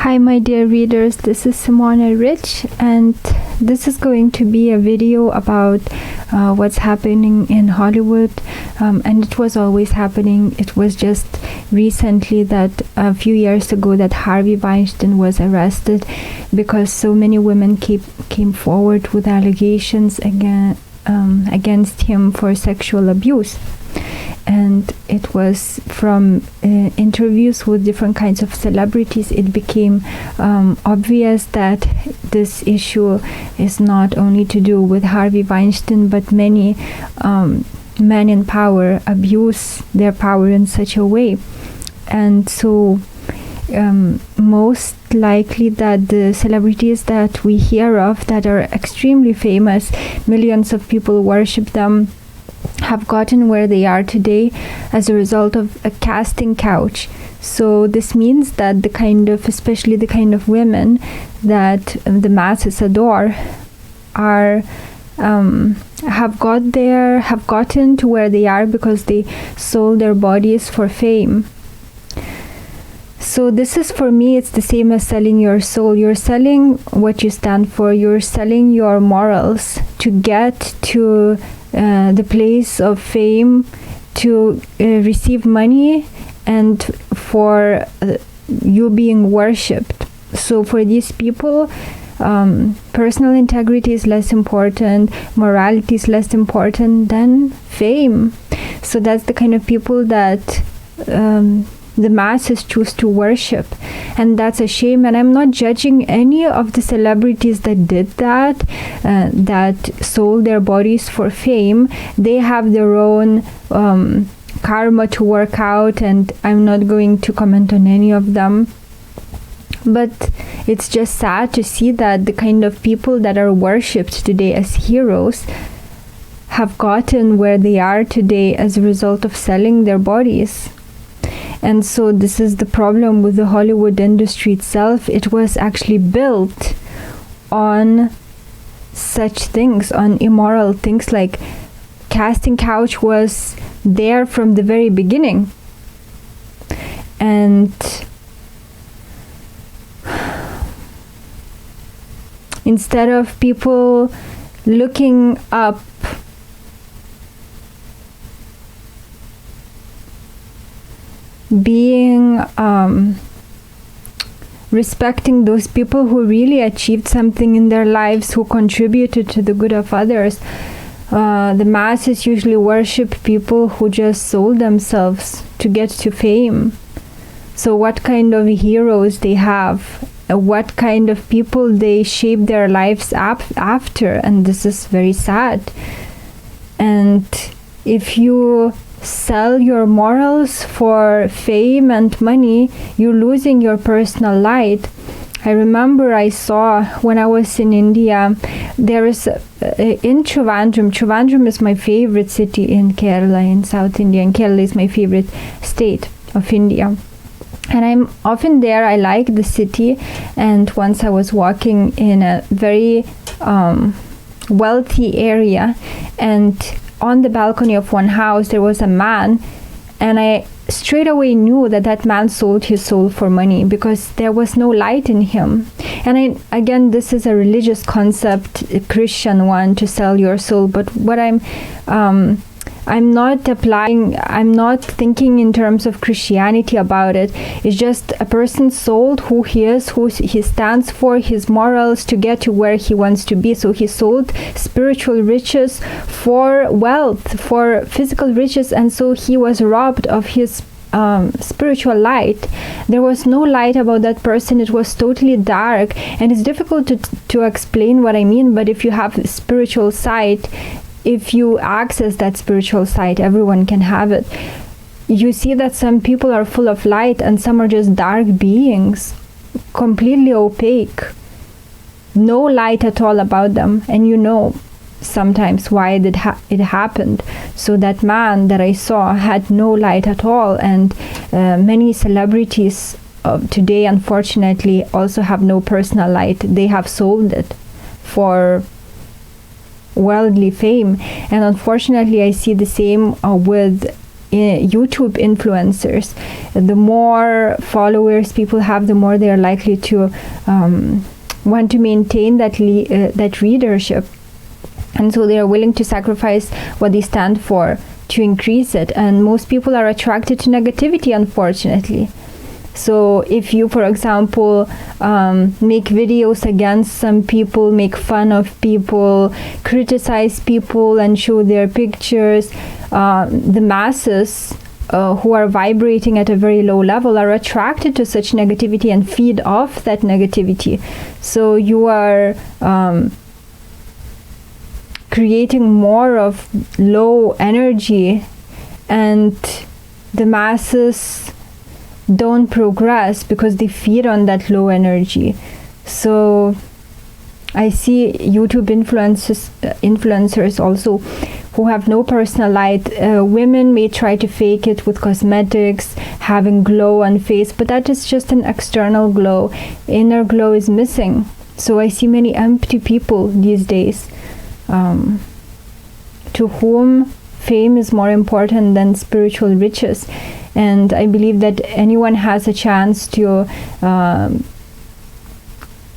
Hi my dear readers, this is Simona Rich, and this is going to be a video about what's happening in Hollywood, and it was always happening. It was just recently that a few years ago that Harvey Weinstein was arrested because so many women came forward with allegations against him for sexual abuse. And it was from interviews with different kinds of celebrities, it became obvious that this issue is not only to do with Harvey Weinstein, but many men in power abuse their power in such a way. And so most likely that the celebrities that we hear of that are extremely famous, millions of people worship them, have gotten where they are today as a result of a casting couch. So this means that especially the kind of women that the masses adore have gotten to where they are because they sold their bodies for fame. So this is, for me, it's the same as selling your soul. You're selling what you stand for. You're selling your morals to get to the place of fame, to receive money, and for you being worshipped. So for these people, personal integrity is less important, morality is less important than fame. So that's the kind of people that the masses choose to worship, and that's a shame. And I'm not judging any of the celebrities that did that, that sold their bodies for fame. They have their own karma to work out, and I'm not going to comment on any of them. But it's just sad to see that the kind of people that are worshipped today as heroes have gotten where they are today as a result of selling their bodies. And so this is the problem with the Hollywood industry itself. It was actually built on such things, on immoral things. Like casting couch was there from the very beginning. And instead of people looking up being respecting those people who really achieved something in their lives, who contributed to the good of others, the masses usually worship people who just sold themselves to get to fame. So what kind of heroes they have, what kind of people they shape their lives after, and this is very sad. And if you sell your morals for fame and money, you're losing your personal light. I remember I saw when I was in India, there is in Trivandrum is my favorite city in Kerala, in South India, and Kerala is my favorite state of India. And I'm often there. I like the city. And once I was walking in a very wealthy area, and on the balcony of one house there was a man, and I straight away knew that man sold his soul for money because there was no light in him. And again, this is a religious concept, a Christian one, to sell your soul. But what I'm not thinking in terms of Christianity about it. It's just a person sold who he is, who he stands for, his morals, to get to where he wants to be. So he sold spiritual riches for wealth, for physical riches, and so he was robbed of his spiritual light. There was no light about that person. It was totally dark, and it's difficult to explain what I mean. But if you have spiritual sight, if you access that spiritual sight, everyone can have it. You see that some people are full of light and some are just dark beings, completely opaque, no light at all about them. And you know sometimes why it happened. So that man that I saw had no light at all, and many celebrities today, unfortunately, also have no personal light. They have sold it for worldly fame. And unfortunately, I see the same with YouTube influencers. The more followers people have, the more they are likely to want to maintain that readership, and so they are willing to sacrifice what they stand for to increase it. And most people are attracted to negativity, unfortunately. So if you, for example, make videos against some people, make fun of people, criticize people and show their pictures, the masses who are vibrating at a very low level are attracted to such negativity and feed off that negativity. So you are creating more of low energy, and the masses don't progress because they feed on that low energy. So I see YouTube influencers also who have no personal light. Women may try to fake it with cosmetics, having glow on face, but that is just an external glow. Inner glow is missing. So I see many empty people these days, to whom fame is more important than spiritual riches. And I believe that anyone has a chance to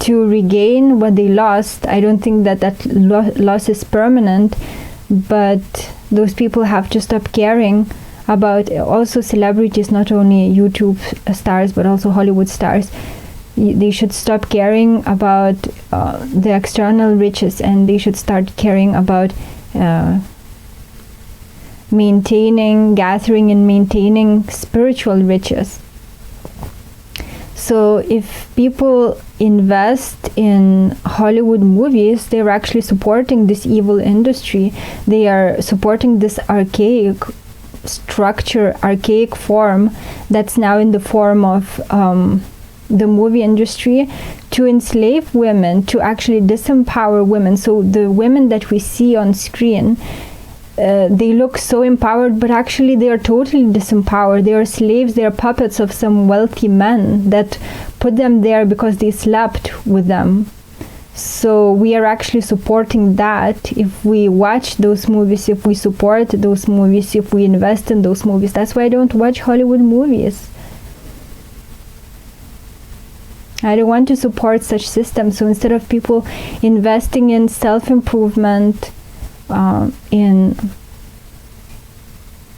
regain what they lost. I don't think that loss is permanent, but those people have to stop caring about, also celebrities, not only YouTube stars but also Hollywood stars. They should stop caring about the external riches, and they should start caring about gathering and maintaining spiritual riches. So if people invest in Hollywood movies, they're actually supporting this evil industry. They are supporting this archaic structure, archaic form that's now in the form of the movie industry, to enslave women, to actually disempower women. So the women that we see on screen, they look so empowered, but actually they are totally disempowered. They are slaves, they are puppets of some wealthy men that put them there because they slept with them. So we are actually supporting that if we watch those movies, if we support those movies, if we invest in those movies. That's why I don't watch Hollywood movies. I don't want to support such systems. So instead of people investing in self-improvement, in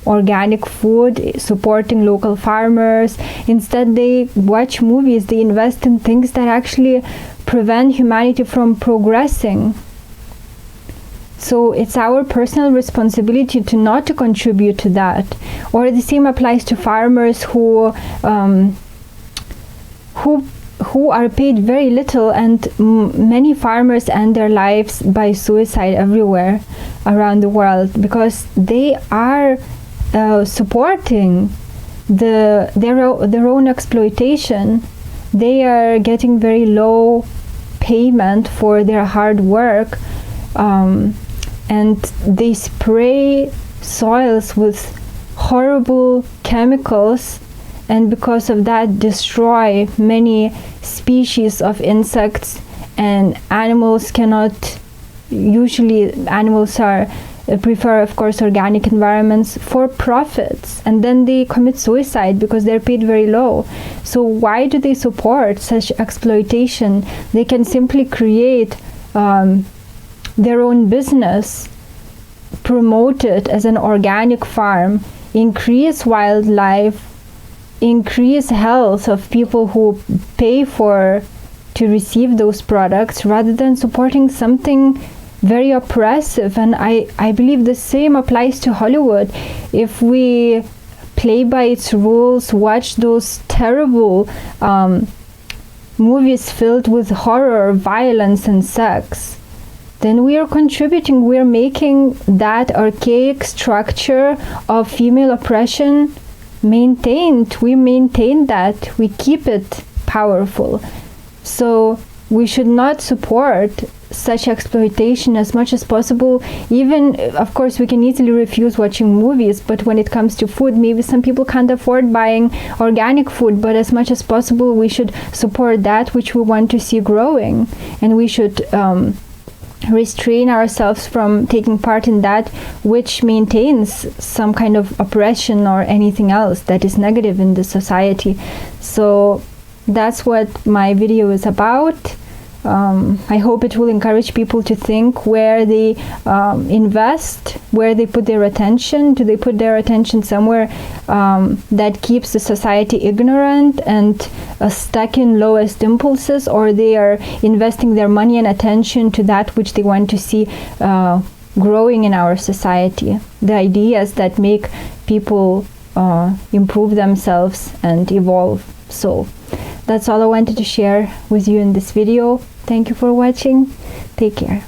organic food, supporting local farmers, instead they watch movies, they invest in things that actually prevent humanity from progressing. So it's our personal responsibility to not to contribute to that. Or the same applies to farmers who are paid very little, and many farmers end their lives by suicide everywhere around the world because they are supporting their own exploitation. They are getting very low payment for their hard work, and they spray soils with horrible chemicals, and because of that destroy many species of insects, and animals cannot, usually animals are prefer, of course, organic environments for profits, and then they commit suicide because they're paid very low. So why do they support such exploitation? They can simply create their own business, promote it as an organic farm, increase wildlife, increase health of people who pay to receive those products, rather than supporting something very oppressive. And I believe the same applies to Hollywood. If we play by its rules, watch those terrible movies filled with horror, violence, and sex, then we are contributing, we are making that archaic structure of female oppression maintained. We maintain that, we keep it powerful. So we should not support such exploitation as much as possible. Even, of course, we can easily refuse watching movies, but when it comes to food, maybe some people can't afford buying organic food, but as much as possible we should support that which we want to see growing, and we should restrain ourselves from taking part in that which maintains some kind of oppression or anything else that is negative in the society. So that's what my video is about. I hope it will encourage people to think where they invest, where they put their attention. Do they put their attention somewhere that keeps the society ignorant and stuck in lowest impulses, or they are investing their money and attention to that which they want to see growing in our society, the ideas that make people improve themselves and evolve. So that's all I wanted to share with you in this video. Thank you for watching. Take care.